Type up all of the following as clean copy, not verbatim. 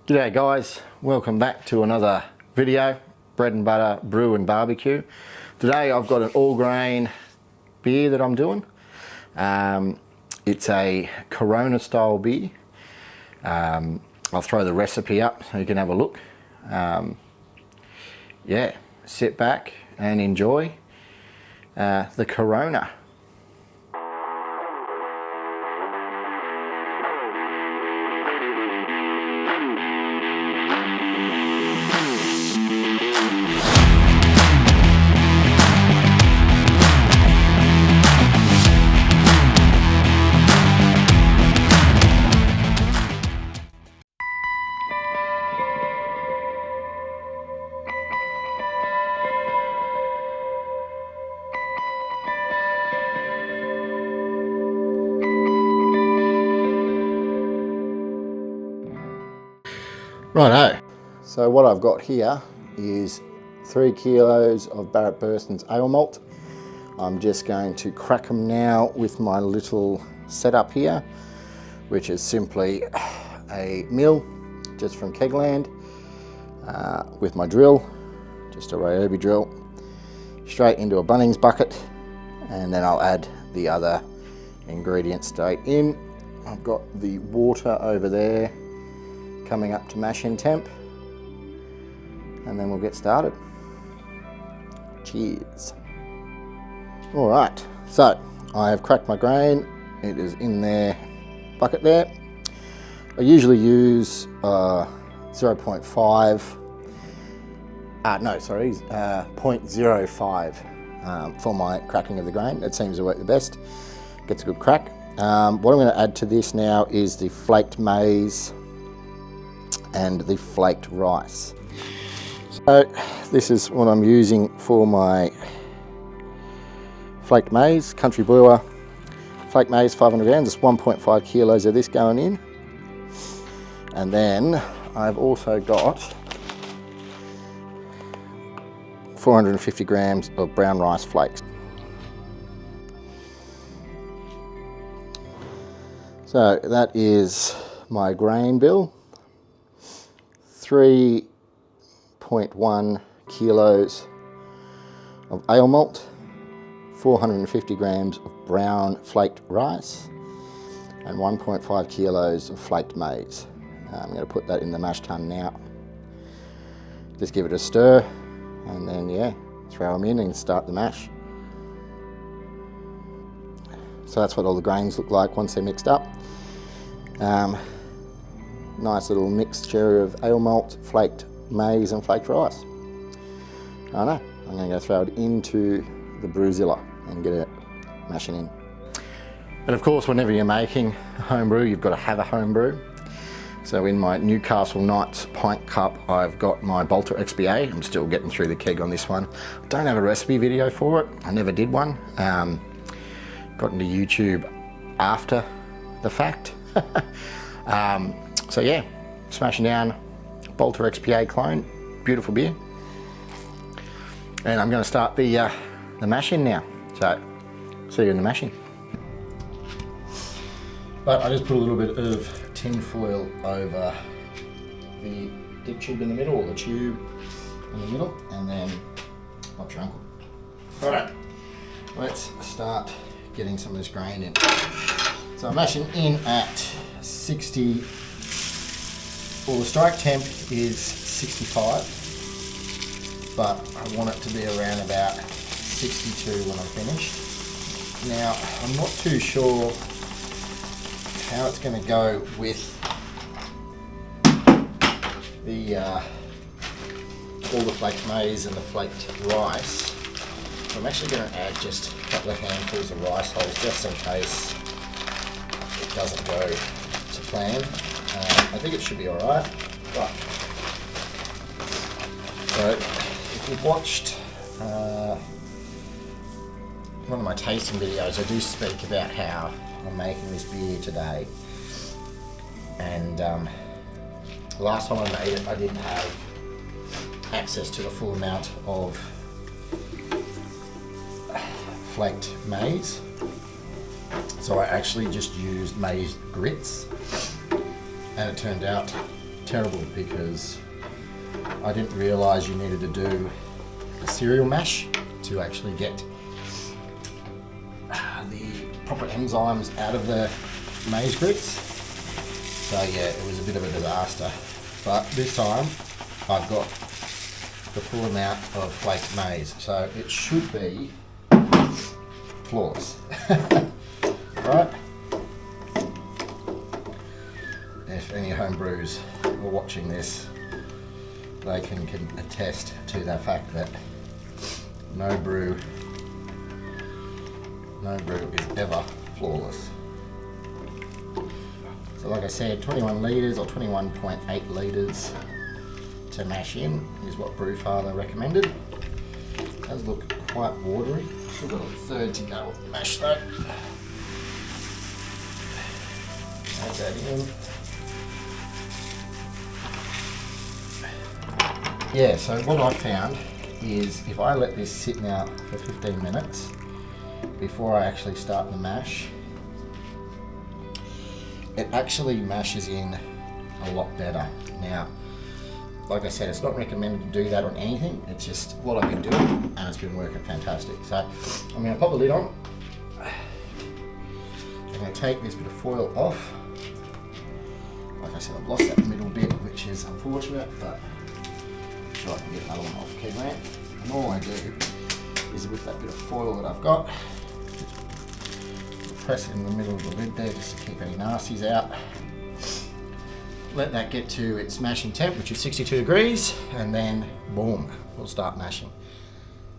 G'day guys, welcome back to another video, bread and butter, brew and barbecue. Today I've got an all grain beer that I'm doing. It's a Corona style beer. I'll throw the recipe up so you can have a look. Yeah, sit back and enjoy the Corona. Righto, so what I've got here is 3 kilos of Bread&Butter's ale malt. I'm just going to crack them now with my little setup here, which is simply a mill just from Kegland with my drill, just a Ryobi drill, straight into a Bunnings bucket, and then I'll add the other ingredients straight in. I've got the water over there coming up to mash-in temp, and then we'll get started. Cheers. All right, so I have cracked my grain. It is in their bucket there. I usually use 0.05 for my cracking of the grain. It seems to work the best, gets a good crack. What I'm going to add to this now is the flaked maize and the flaked rice. So this is what I'm using for my flaked maize, country brewer. Flaked maize, 500 grams, it's 1.5 kilos of this going in. And then I've also got 450 grams of brown rice flakes. So that is my grain bill. 3.1 kilos of ale malt, 450 grams of brown flaked rice, and 1.5 kilos of flaked maize. I'm going to put that in the mash tun now. Just give it a stir, and then yeah, throw them in and start the mash. So that's what all the grains look like once they're mixed up. Nice little mixture of ale malt, flaked maize and flaked rice. I know, I'm going to go throw it into the Brewzilla and get it mashing in. And of course, whenever you're making a home brew, you've got to have a home brew. So in my Newcastle Knights pint cup, I've got my Bolter XBA. I'm still getting through the keg on this one. I don't have a recipe video for it. I never did one. Got into YouTube after the fact. So yeah, smashing down Bolter XPA clone, beautiful beer. And I'm going to start the mash-in now. So, see you in the mash-in. But I just put a little bit of tin foil over the dip tube in the middle, or the tube in the middle, and then pop your uncle. Alright, let's start getting some of this grain in. So I'm mashing in at 60. Well, the strike temp is 65, but I want it to be around about 62 when I'm finished. Now, I'm not too sure how it's going to go with the all the flaked maize and the flaked rice. So I'm actually going to add just a couple of handfuls of rice hulls just in case it doesn't go to plan. I think it should be alright, but so if you've watched one of my tasting videos, I do speak about how I'm making this beer today, and last time I made it I didn't have access to the full amount of flaked maize, so I actually just used maize grits, and it turned out terrible because I didn't realise you needed to do a cereal mash to actually get the proper enzymes out of the maize grits. So yeah, it was a bit of a disaster. But this time I've got the full amount of flaked maize, so it should be flawless. Right? If any home brews are watching this, they can attest to the fact that no brew is ever flawless. So like I said, 21 litres or 21.8 litres to mash in is what Brewfather recommended. It does look quite watery. Still got a third to go with the mash though. Add that in. Yeah, so what I found is if I let this sit now for 15 minutes before I actually start the mash, it actually mashes in a lot better. Now, like I said, it's not recommended to do that on anything. It's just what I've been doing and it's been working fantastic. So I'm going to pop the lid on. I'm going to take this bit of foil off. Like I said, I've lost that middle bit, which is unfortunate, but I'm sure I can get another one off key lamp. And all I do is with that bit of foil that I've got, press it in the middle of the lid there just to keep any nasties out. Let that get to its mashing temp, which is 62 degrees, and then boom, we'll start mashing.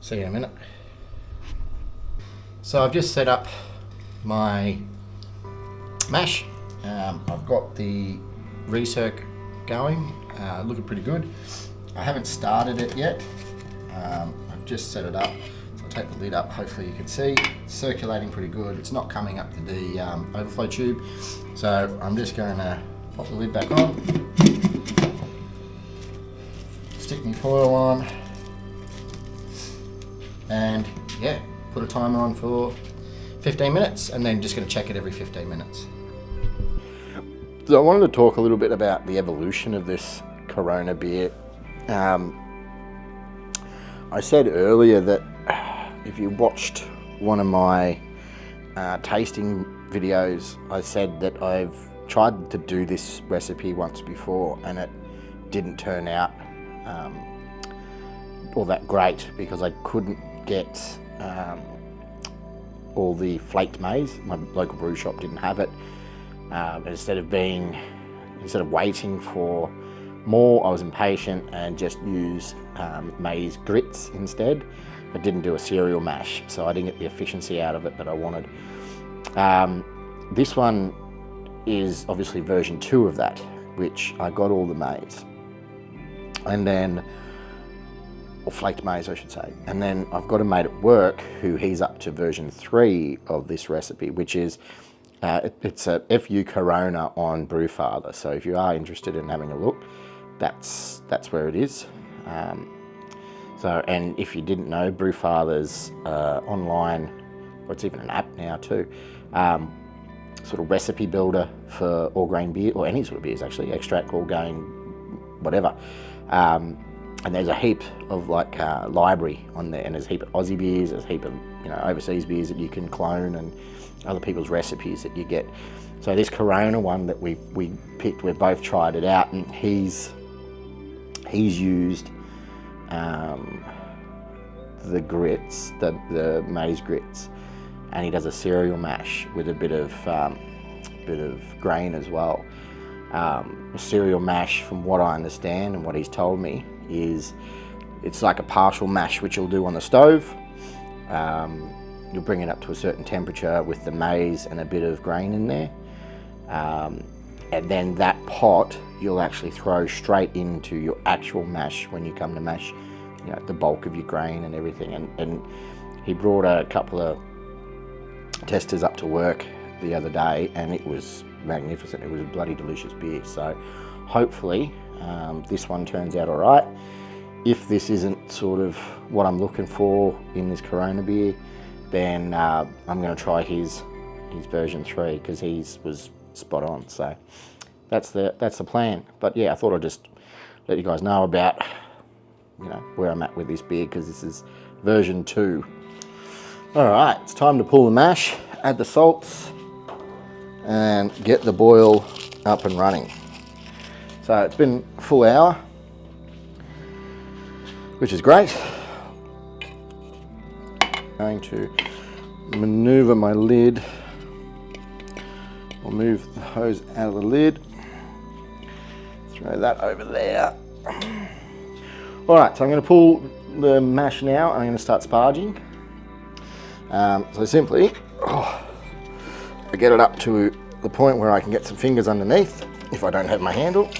See you in a minute. So I've just set up my mash. I've got the recirc going, looking pretty good. I haven't started it yet. I've just set it up. So I'll take the lid up, hopefully you can see. It's circulating pretty good. It's not coming up to the overflow tube. So I'm just going to pop the lid back on, stick my foil on, and yeah, put a timer on for 15 minutes, and then just going to check it every 15 minutes. So I wanted to talk a little bit about the evolution of this Corona beer. I said earlier that if you watched one of my tasting videos, I said that I've tried to do this recipe once before and it didn't turn out all that great because I couldn't get all the flaked maize. My local brew shop didn't have it. Instead of waiting for more, I was impatient and just used maize grits instead, but didn't do a cereal mash, so I didn't get the efficiency out of it that I wanted. This one is obviously version 2 of that, which I got all the maize, and then, or flaked maize I should say, and then I've got a mate at work who he's up to version 3 of this recipe, which is it's a FU Carona on Brewfather. So if you are interested in having a look, that's where it is. And if you didn't know, Brewfather's online, or it's even an app now too, sort of recipe builder for all grain beer, or any sort of beers actually, extract, all grain, whatever. And there's a heap of like library on there, and there's a heap of Aussie beers, there's a heap of overseas beers that you can clone, and other people's recipes that you get. So this Corona one that we picked, we've both tried it out, and he's used the grits, the maize grits, and he does a cereal mash with a bit of grain as well. A cereal mash, from what I understand and what he's told me, is it's like a partial mash which you'll do on the stove. You'll bring it up to a certain temperature with the maize and a bit of grain in there, and then that pot you'll actually throw straight into your actual mash when you come to mash, the bulk of your grain and everything. And he brought a couple of testers up to work the other day, and it was magnificent. It was a bloody delicious beer. So hopefully this one turns out all right. If this isn't sort of what I'm looking for in this Corona beer, then I'm going to try his version 3, because his was spot on. So that's the plan. But yeah, I thought I'd just let you guys know about, you know, where I'm at with this beer, because this is version 2. All right, it's time to pull the mash, add the salts, and get the boil up and running. So it's been a full hour, which is great. Going to maneuver my lid. I'll move the hose out of the lid. Throw that over there. All right, so I'm going to pull the mash now. I'm going to start sparging. So simply, I get it up to the point where I can get some fingers underneath if I don't have my handle.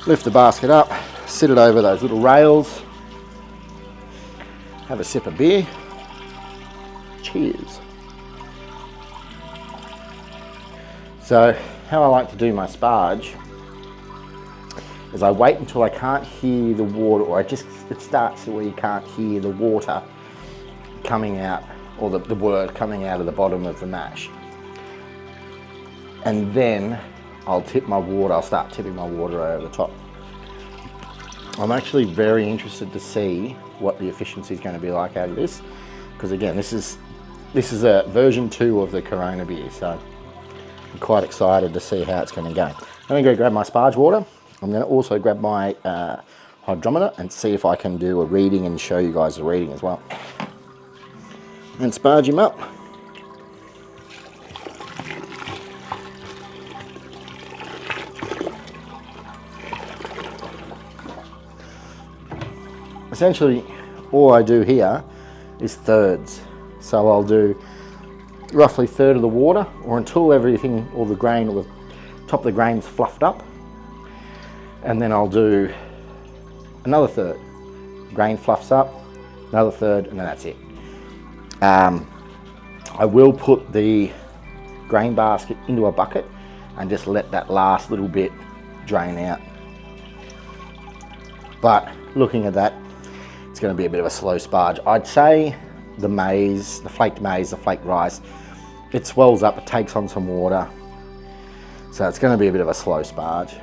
Lift the basket up, sit it over those little rails. Have a sip of beer. Cheers. So how I like to do my sparge is I wait until I can't hear the water, or it starts where you can't hear the water coming out, or the word coming out of the bottom of the mash. And then I'll start tipping my water over the top. I'm actually very interested to see what the efficiency is going to be like out of this, because again, this is a version 2 of the Corona beer, so I'm quite excited to see how it's going to go. I'm going to go grab my sparge water. I'm going to also grab my hydrometer and see if I can do a reading and show you guys the reading as well. And sparge him up. Essentially, all I do here is thirds. So I'll do roughly a third of the water, or until everything, all the grain, or the top of the grain's fluffed up. And then I'll do another third. Grain fluffs up, another third, and then that's it. I will put the grain basket into a bucket and just let that last little bit drain out. But looking at that, it's going to be a bit of a slow sparge. I'd say the maize, the flaked rice, it swells up, it takes on some water. So it's going to be a bit of a slow sparge.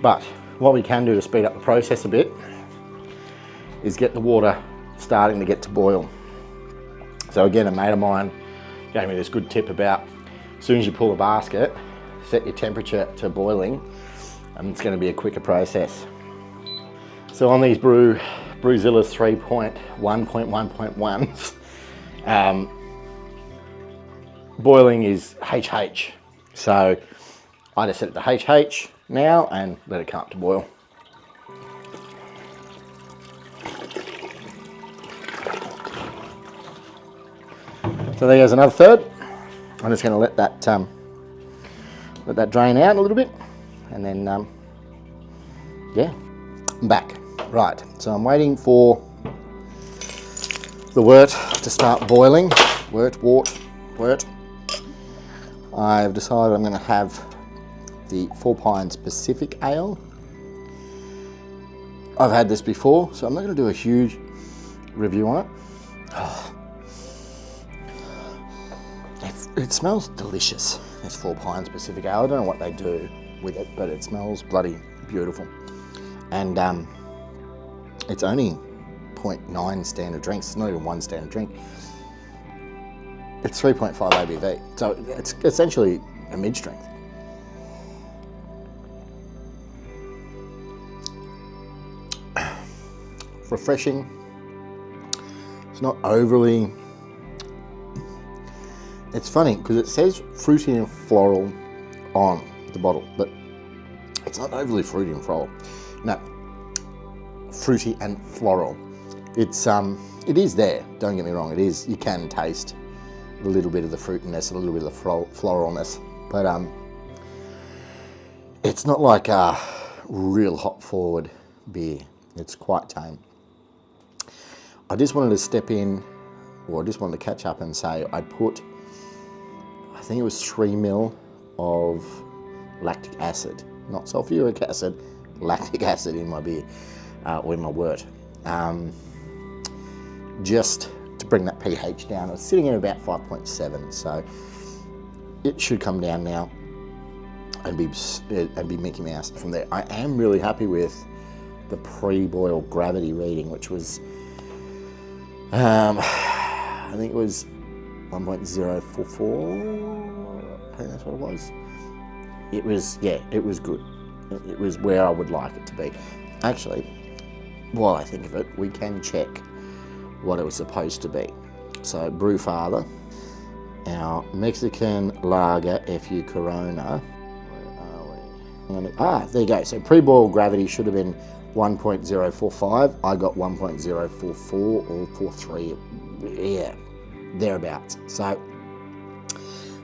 But what we can do to speed up the process a bit is get the water starting to get to boil. So again, a mate of mine gave me this good tip about, as soon as you pull the basket, set your temperature to boiling, and it's going to be a quicker process. So on these Brewzilla's 3.1.1.1s, boiling is HH. So I just set it to HH now and let it come up to boil. So there goes another third. I'm just going to let that drain out a little bit, and then yeah, I'm back. Right, so I'm waiting for the wort to start boiling. Wort. I've decided I'm going to have the 4 Pines Pacific Ale. I've had this before, so I'm not going to do a huge review on it. Oh. It smells delicious, this 4 Pines Pacific Ale. I don't know what they do with it, but it smells bloody beautiful. And it's only 0.9 standard drinks. It's not even 1 standard drink. It's 3.5 ABV, so it's essentially a mid-strength. Refreshing. It's not overly... It's funny because it says fruity and floral on the bottle, but it's not overly fruity and floral. No, fruity and floral. It's it is there. Don't get me wrong. It is. You can taste a little bit of the fruitiness, a little bit of the floralness, but it's not like a real hop forward beer. It's quite tame. I just wanted to step in, or I just wanted to catch up and say I put, I think it was 3 ml of lactic acid, not sulfuric acid, lactic acid in my beer, or in my wort. just to bring that pH down. It's sitting at about 5.7, so it should come down now and be Mickey Mouse from there. I am really happy with the pre-boil gravity reading, which was, I think it was 1.044. I think that's what it was. It was, yeah, it was good. It was where I would like it to be. Actually, while I think of it, we can check what it was supposed to be. So, Brewfather, our Mexican lager FU Carona. There you go. So pre-boil gravity should have been 1.045. I got 1.044 or 43. Yeah, thereabouts. So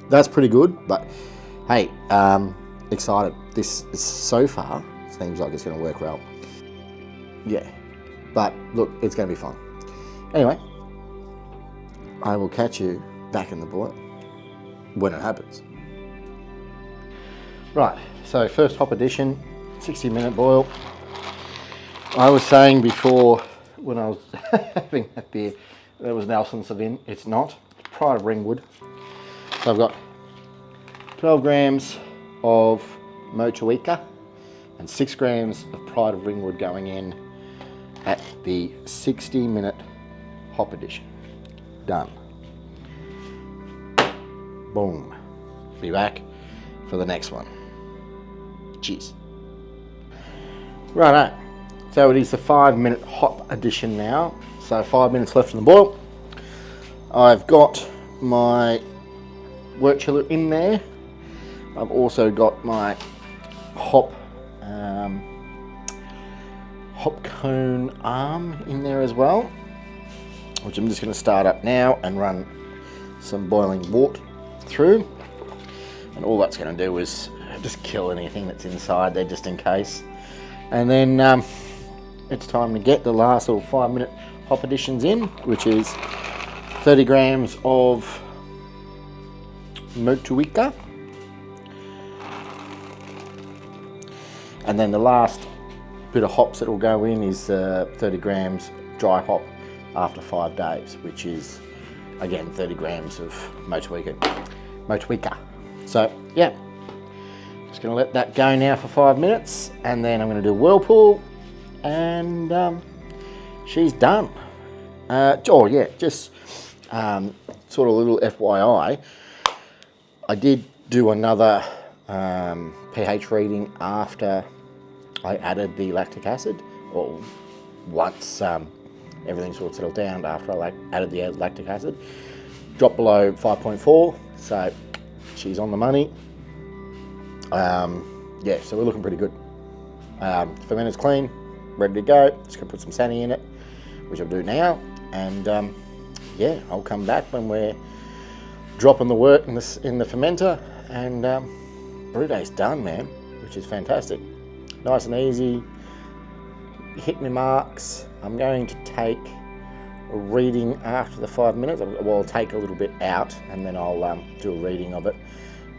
that's pretty good. But hey, excited. This so far seems like it's going to work well. Yeah, but look, it's going to be fun. Anyway, I will catch you back in the boil when it happens. Right, so first hop addition, 60-minute boil. I was saying before when I was having that beer, that was Nelson Sauvin. It's not, it's Pride of Ringwood. So I've got 12 grams of Motueka and 6 grams of Pride of Ringwood going in at the 60-minute hop addition. Done. Boom. Be back for the next one. Cheers. Righto, so it is the 5-minute hop addition now. So 5 minutes left in the boil. I've got my work chiller in there. I've also got my hop cone arm in there as well, which I'm just going to start up now and run some boiling water through. And all that's going to do is just kill anything that's inside there just in case. And then it's time to get the last little 5-minute hop additions in, which is 30 grams of Motueka. And then the last bit of hops that will go in is 30 grams dry hop after 5 days, which is again 30 grams of Motueka. So yeah, just going to let that go now for 5 minutes, and then I'm going to do a whirlpool, and she's done. Oh yeah, just sort of a little FYI, I did do another pH reading after I added the lactic acid, or once everything sort of settled down after I added the lactic acid. Dropped below 5.4, so she's on the money. Yeah, so we're looking pretty good. Fermenter's clean, ready to go. Just gonna put some Sani in it, which I'll do now, and yeah, I'll come back when we're dropping the work in the fermenter, and brew day's done, man, which is fantastic. Nice and easy, hit my marks. I'm going to take a reading after the 5 minutes. Well, I'll take a little bit out, and then I'll do a reading of it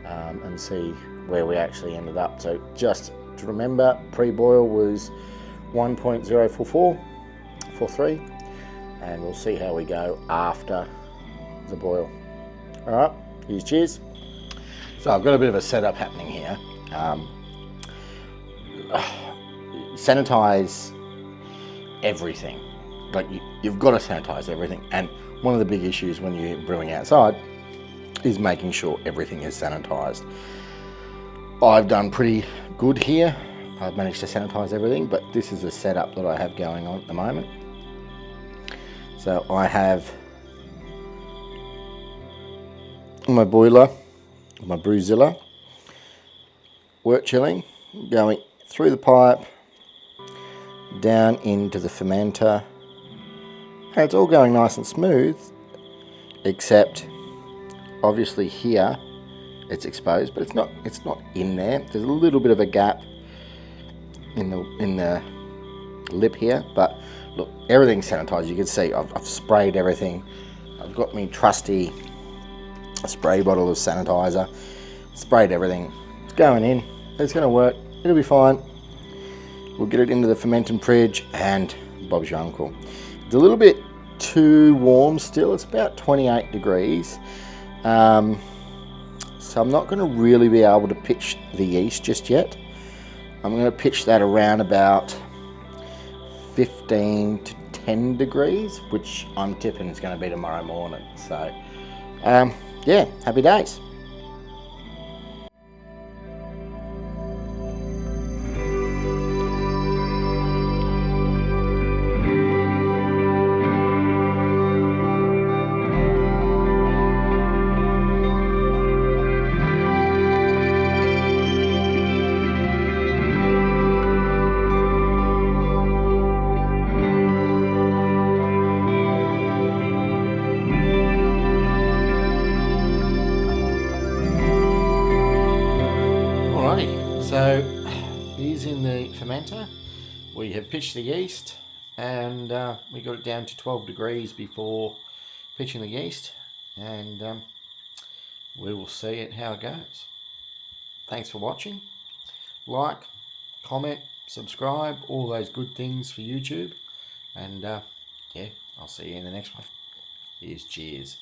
and see where we actually ended up. So just to remember, pre-boil was 1.044, and we'll see how we go after the boil. All right, here's cheers. So I've got a bit of a setup happening here. Sanitize everything. Like you've got to sanitize everything, and one of the big issues when you're brewing outside is making sure everything is sanitized. I've done pretty good here. I've managed to sanitize everything, but this is the setup that I have going on at the moment. So I have my boiler, my Brewzilla, work chilling, going through the pipe, down into the fermenter. And it's all going nice and smooth, except obviously here it's exposed, but it's not in there. There's a little bit of a gap in the lip here, but look, everything's sanitized. You can see I've sprayed everything. I've got me trusty spray bottle of sanitizer, sprayed everything. It's going in, it's going to work, it'll be fine. We'll get it into the fermenting fridge, and Bob's your uncle. It's a little bit too warm still. It's about 28 degrees. So I'm not going to really be able to pitch the yeast just yet. I'm going to pitch that around about 15 to 10 degrees, which I'm tipping is going to be tomorrow morning. So yeah, happy days. So here's in the fermenter. We have pitched the yeast, and we got it down to 12 degrees before pitching the yeast, and we will see it how it goes. Thanks for watching. Like, comment, subscribe, all those good things for YouTube, and yeah, I'll see you in the next one. Here's cheers.